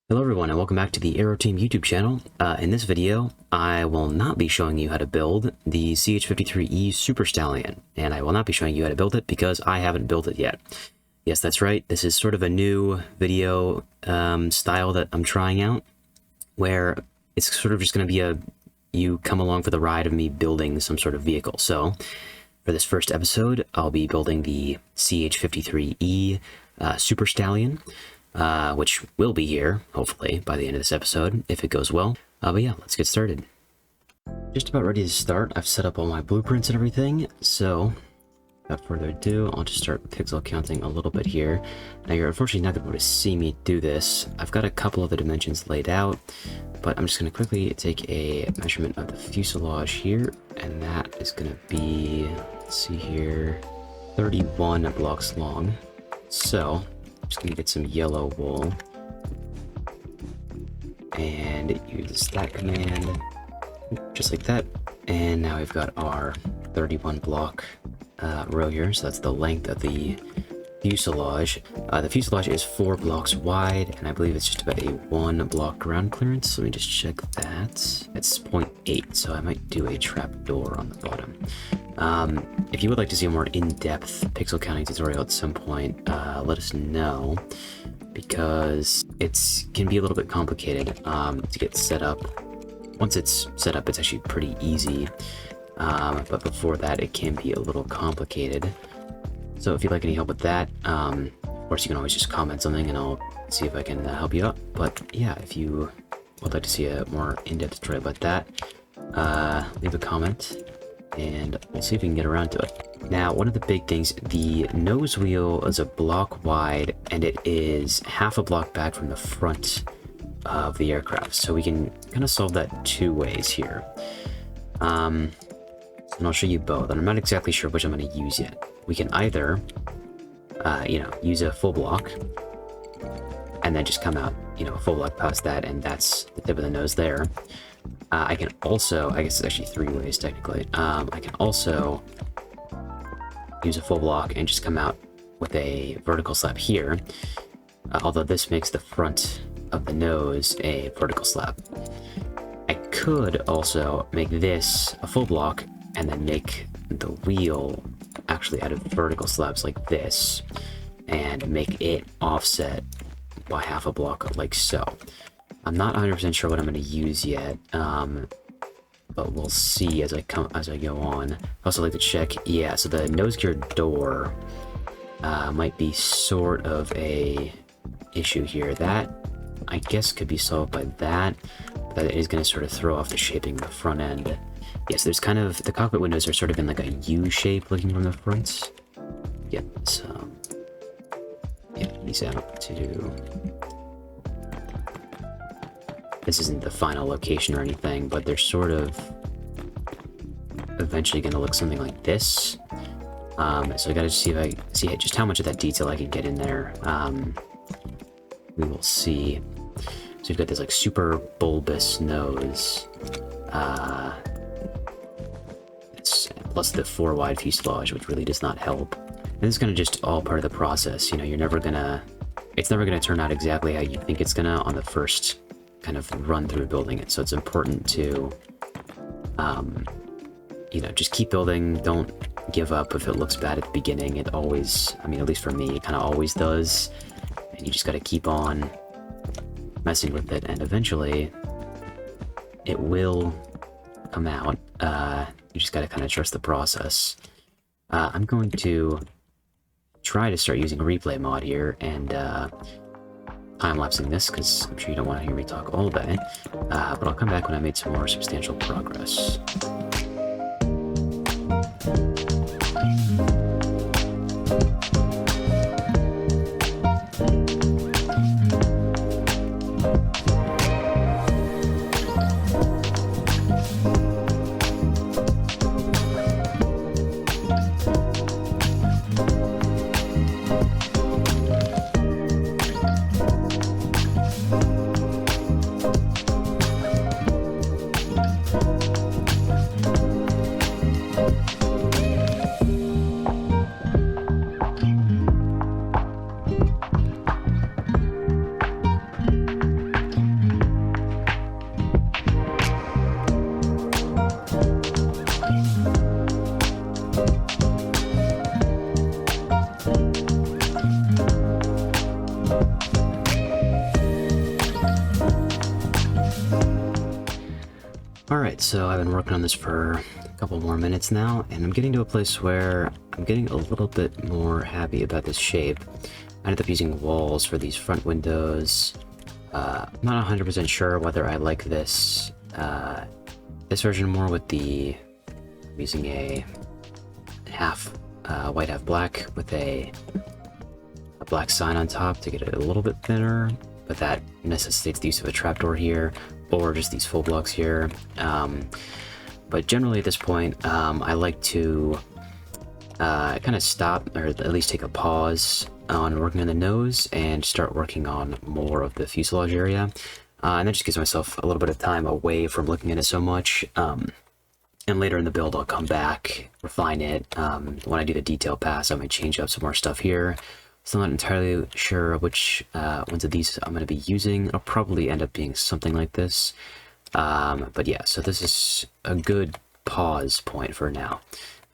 Hello everyone and welcome back to the Aeroteam YouTube channel. In this video, I will not be showing you how to build the CH-53E Super Stallion, and I will not be showing you how to build it because I haven't built it yet. Yes, that's right, this is sort of a new video style that I'm trying out, where it's sort of just going to be you come along for the ride of me building some sort of vehicle. So, for this first episode, I'll be building the CH-53E Super Stallion. Which will be here, hopefully, by the end of this episode, if it goes well. But yeah, let's get started. Just about ready to start. I've set up all my blueprints and everything, so without further ado, I'll just start pixel counting a little bit here. Now, you're unfortunately not going to be able to see me do this. I've got a couple of the dimensions laid out, but I'm just going to quickly take a measurement of the fuselage here, and that is going to be, let's see here, 31 blocks long. So just gonna get some yellow wool and use that command just like that, and now we've got our 31 block row here. So that's the length of the fuselage. The fuselage is 4 blocks wide, and I believe it's just about a 1 block ground clearance. Let me just check that. It's 0.8, so I might do a trap door on the bottom. If you would like to see a more in-depth pixel counting tutorial at some point, let us know, because it can be a little bit complicated to get set up. Once it's set up, it's actually pretty easy, but before that, it can be a little complicated. So if you'd like any help with that, of course, you can always just comment something and I'll see if I can help you out. But yeah, if you would like to see a more in-depth tutorial about that, leave a comment and we'll see if we can get around to it. Now, one of the big things, the nose wheel is a block wide and it is half a block back from the front of the aircraft. So we can kind of solve that 2 ways here. And I'll show you both, and I'm not exactly sure which I'm going to use yet. We can either, use a full block and then just come out, a full block past that, and that's the tip of the nose there. I can also, I guess it's actually 3 ways technically. I can also use a full block and just come out with a vertical slab here, although this makes the front of the nose a vertical slab. I could also make this a full block and then make the wheel actually out of vertical slabs like this and make it offset by half a block like so. I'm not 100% sure what I'm going to use yet, but we'll see as I go on. I also like to check, yeah, so the nose gear door might be sort of a issue here. That, I guess, could be solved by that, but that is going to sort of throw off the shaping of the front end. Yes, there's kind of, the cockpit windows are sort of in like a U shape looking from the front. Yep, so, yeah, these out to, this isn't the final location or anything, but they're sort of eventually going to look something like this. So I gotta see if I see just how much of that detail I can get in there. We will see. So we've got this like super bulbous nose. Plus the 4 wide fuselage, which really does not help. And this is kind of just all part of the process. It's never gonna turn out exactly how you think it's gonna on the first kind of run through building it. So it's important to, just keep building. Don't give up if it looks bad at the beginning. It always, at least for me, it kind of always does. And you just got to keep on messing with it, and eventually it will come out. You just got to kind of trust the process. I'm going to try to start using replay mod here and time-lapsing this, because I'm sure you don't want to hear me talk all day, but I'll come back when I made some more substantial progress. Alright, so I've been working on this for a couple more minutes now, and I'm getting to a place where I'm getting a little bit more happy about this shape. I ended up using walls for these front windows. I'm not 100% sure whether I like this this version more with the using a half white, half black with a black sign on top to get it a little bit thinner, but that necessitates the use of a trapdoor here, or just these full blocks here. But generally at this point, I like to kind of stop, or at least take a pause on working on the nose and start working on more of the fuselage area. And that just gives myself a little bit of time away from looking at it so much. And later in the build, I'll come back, refine it. When I do the detail pass, I might change up some more stuff here. Still not entirely sure which ones of these I'm going to be using. It'll probably end up being something like this. But yeah, so this is a good pause point for now.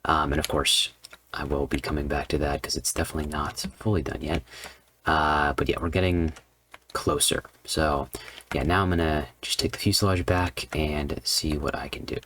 And of course, I will be coming back to that because it's definitely not fully done yet. But yeah, we're getting closer. So yeah, now I'm going to just take the fuselage back and see what I can do.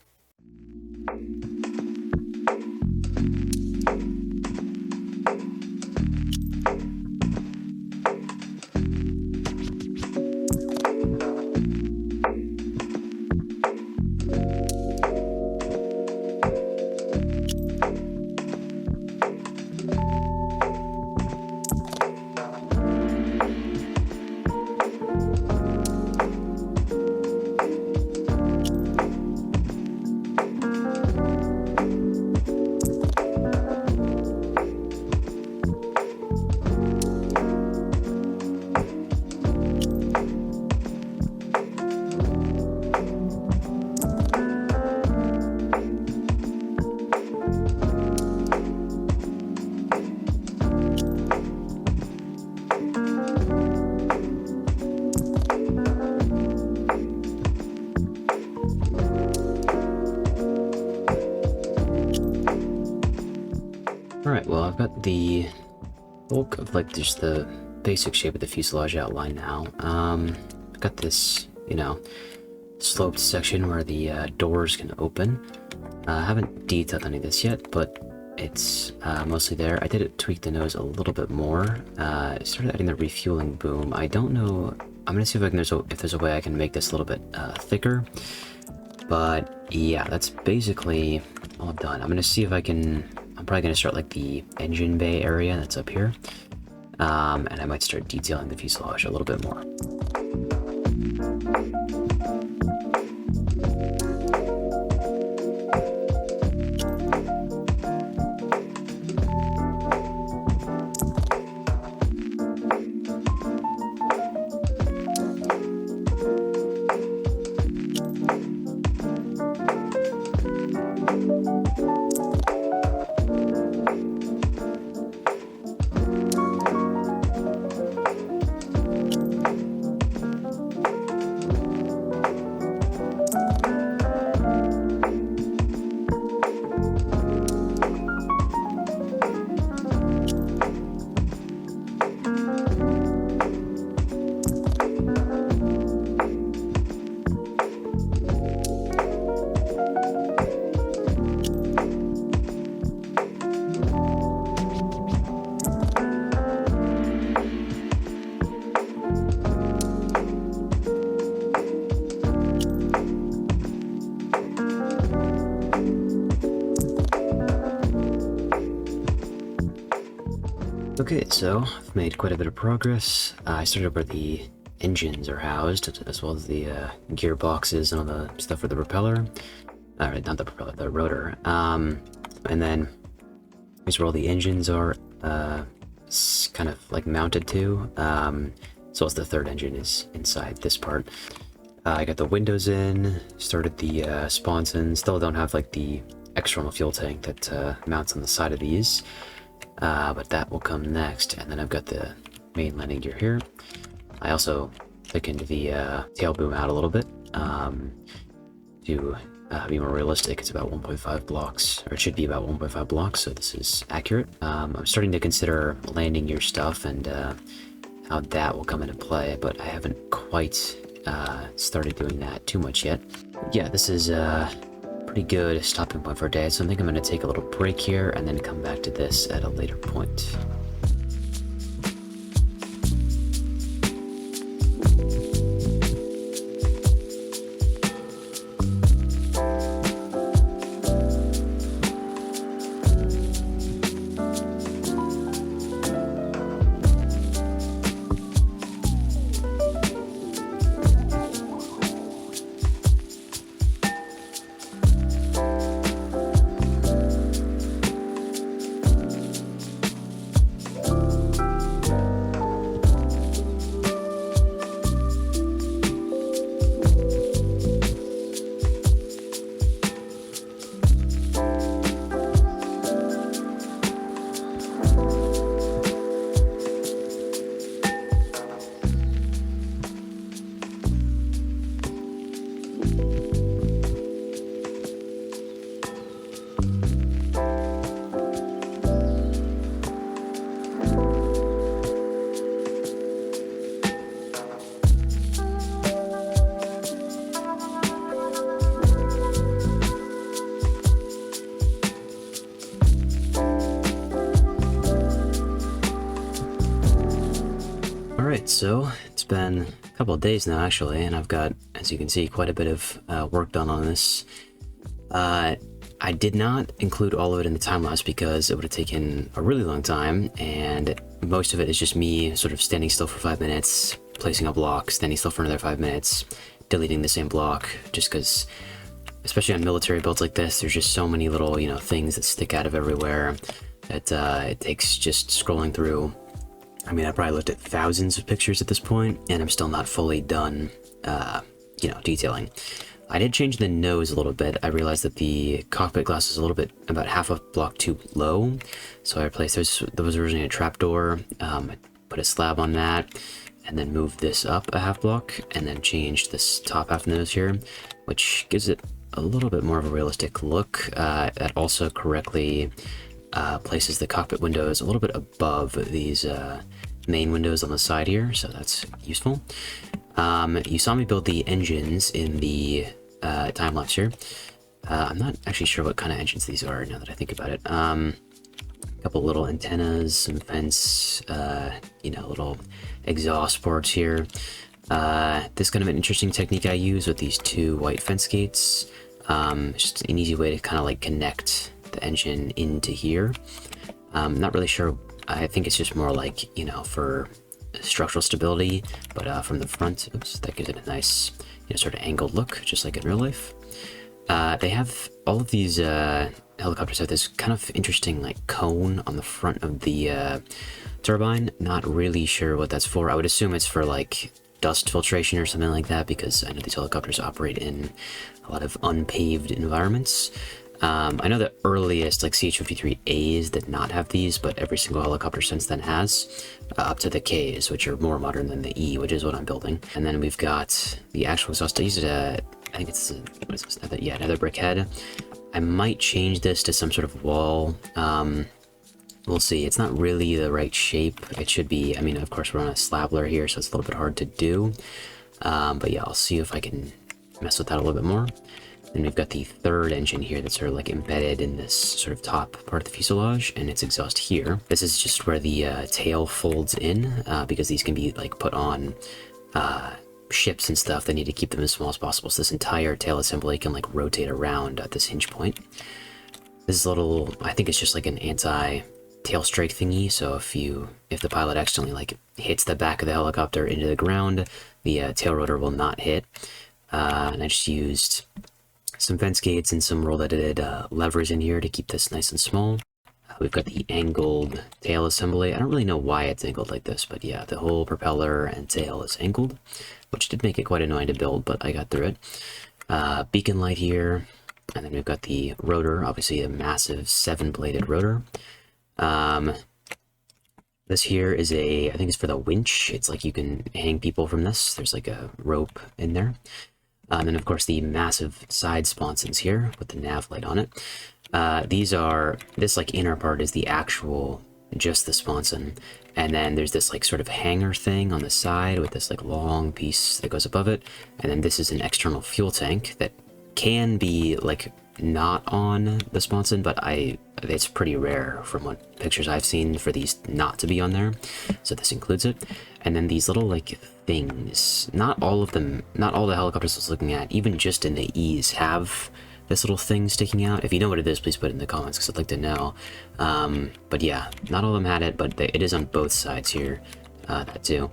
Alright, well, I've got the bulk of, like, just the basic shape of the fuselage outline now. I've got this, you know, sloped section where the doors can open. I haven't detailed any of this yet, but it's mostly there. I did tweak the nose a little bit more. I started adding the refueling boom. I don't know. I'm going to see if there's a way I can make this a little bit thicker. But yeah, that's basically all done. I'm going to see if I can... I'm probably going to start like the engine bay area that's up here. And I might start detailing the fuselage a little bit more. Okay, so I've made quite a bit of progress. I started where the engines are housed, as well as the gearboxes and all the stuff for the propeller. Not the propeller, the rotor. And then here's where all the engines are kind of like mounted to. So as the third engine is inside this part. I got the windows in, started the sponsons. Still don't have like the external fuel tank that mounts on the side of these. But that will come next, and then I've got the main landing gear here. I also thickened the tail boom out a little bit to be more realistic. It's about 1.5 blocks, or it should be about 1.5 blocks, so this is accurate. I'm starting to consider landing gear stuff and how that will come into play, but I haven't quite started doing that too much yet. Yeah, this is pretty good stopping point for a day, so I think I'm going to take a little break here and then come back to this at a later point. Alright, so it's been a couple of days now actually, and I've got, as you can see, quite a bit of work done on this. I did not include all of it in the time lapse because it would have taken a really long time, and most of it is just me sort of standing still for 5 minutes, placing a block, standing still for another 5 minutes, deleting the same block, just because, especially on military builds like this, there's just so many little, you know, things that stick out of everywhere that it takes just scrolling through. I mean, I probably looked at thousands of pictures at this point, and I'm still not fully done, you know, detailing. I did change the nose a little bit. I realized that the cockpit glass is a little bit, about half a block too low, so I replaced there was originally a trapdoor. I put a slab on that, and then moved this up a half block, and then changed this top half nose here, which gives it a little bit more of a realistic look. That also correctly places the cockpit windows a little bit above these main windows on the side here, so that's useful. You saw me build the engines in the time-lapse here. I'm not actually sure what kind of engines these are now that I think about it. A couple little antennas, some fence, you know, little exhaust ports here. This is kind of an interesting technique I use with these two white fence gates. Just an easy way to kind of like connect the engine into here. Not really sure. I think it's just more like, you know, for structural stability, but from the front, oops, that gives it a nice, you know, sort of angled look, just like in real life. They have all of these helicopters have this kind of interesting like cone on the front of the turbine. Not really sure what that's for. I would assume it's for like dust filtration or something like that, because I know these helicopters operate in a lot of unpaved environments. I know the earliest like CH-53As did not have these, but every single helicopter since then has, up to the Ks, which are more modern than the E, which is what I'm building. And then we've got the actual exhaust. I used I think it's, what is this? Yeah, another brick head. I might change this to some sort of wall. We'll see. It's not really the right shape. It should be, I mean, of course we're on a slabler here, so it's a little bit hard to do. But yeah, I'll see if I can mess with that a little bit more. Then we've got the third engine here that's sort of like embedded in this sort of top part of the fuselage, and its exhaust here. This is just where the tail folds in, because these can be like put on ships and stuff. They need to keep them as small as possible, so this entire tail assembly can like rotate around at this hinge point. This is a little, I think it's just like an anti-tail strike thingy, so if the pilot accidentally like hits the back of the helicopter into the ground, the tail rotor will not hit. And I just used some fence gates and some roll-edited levers in here to keep this nice and small. We've got the angled tail assembly. I don't really know why it's angled like this, but yeah, the whole propeller and tail is angled, which did make it quite annoying to build, but I got through it. Beacon light here, and then we've got the rotor, obviously a massive 7-bladed rotor. This here is I think it's for the winch. It's like you can hang people from this. There's like a rope in there. And then of course the massive side sponsons here with the nav light on it. This like inner part is the actual, just the sponson. And then there's this like sort of hanger thing on the side with this like long piece that goes above it. And then this is an external fuel tank that can be like not on the sponson, but it's pretty rare from what pictures I've seen for these not to be on there, so this includes it. And then these little like things, not all of them, not all the helicopters I was looking at, even just in the E's, have this little thing sticking out. If you know what it is, please put it in the comments because I'd like to know. But yeah, not all of them had it, but it is on both sides here, that too.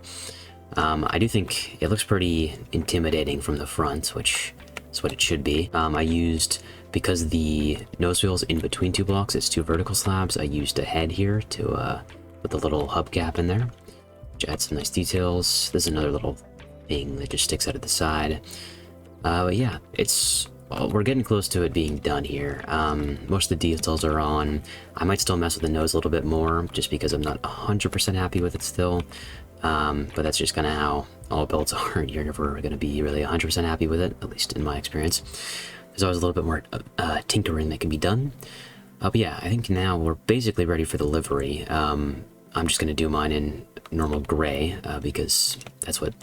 I do think it looks pretty intimidating from the front, which is what it should be. I used, because the nose wheel's in between two blocks, it's two vertical slabs, I used a head here to put a little hub gap in there, which adds some nice details. There's another little thing that just sticks out of the side. But yeah, we're getting close to it being done here. Most of the details are on. I might still mess with the nose a little bit more, just because I'm not 100% happy with it still. But that's just kind of how all builds are. You're never going to be really 100% happy with it, at least in my experience. There's always a little bit more tinkering that can be done. But yeah, I think now we're basically ready for the livery. I'm just going to do mine in normal gray, because that's what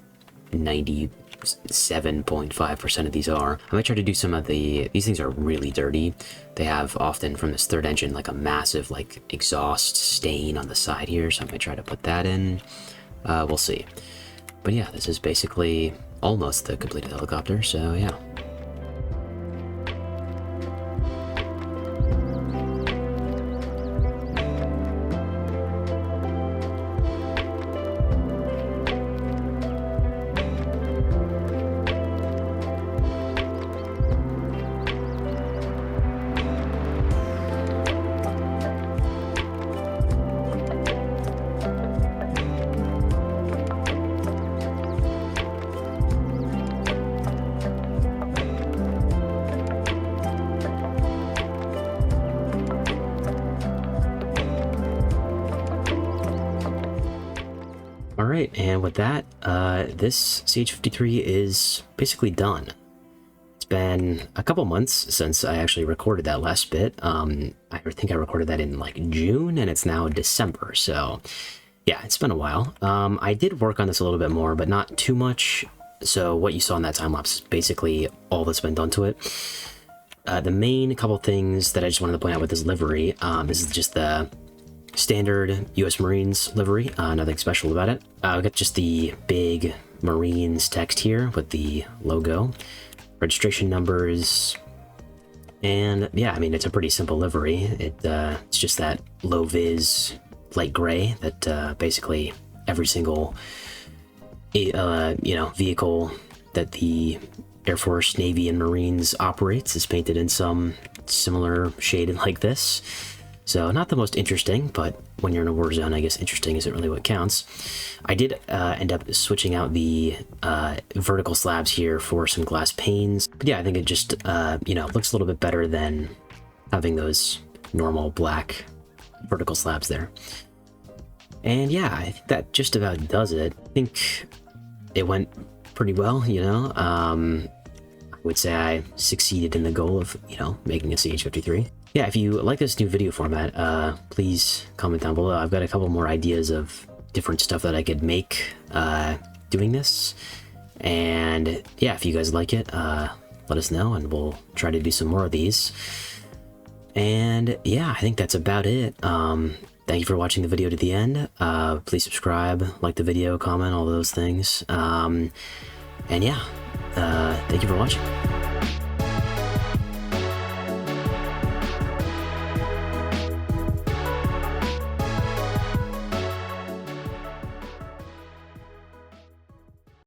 97.5% of these are. I might try to do some of these things are really dirty. They have often from this third engine like a massive like exhaust stain on the side here, so I might try to put that in. We'll see. But yeah, this is basically almost the completed helicopter, so yeah. Alright, and with that, this CH-53 is basically done. It's been a couple months since I actually recorded that last bit. I think I recorded that in like June, and it's now December, so yeah, it's been a while. I did work on this a little bit more, but not too much, so what you saw in that time-lapse is basically all that's been done to it. The main couple things that I just wanted to point out with this livery, this is just the standard US Marines livery, nothing special about it. I've got just the big Marines text here with the logo, registration numbers, and yeah, I mean, it's a pretty simple livery. It's just that low-vis light gray that basically every single vehicle that the Air Force, Navy, and Marines operates is painted in some similar shade like this. So not the most interesting, but when you're in a war zone, I guess interesting isn't really what counts. I did end up switching out the vertical slabs here for some glass panes. But yeah, I think it just, looks a little bit better than having those normal black vertical slabs there. And yeah, I think that just about does it. I think it went pretty well, I would say I succeeded in the goal of, making a CH-53. Yeah, if you like this new video format, please comment down below. I've got a couple more ideas of different stuff that I could make doing this. And yeah, if you guys like it, let us know and we'll try to do some more of these. And yeah, I think that's about it. Thank you for watching the video to the end. Please subscribe, like the video, comment, all those things. And yeah, thank you for watching.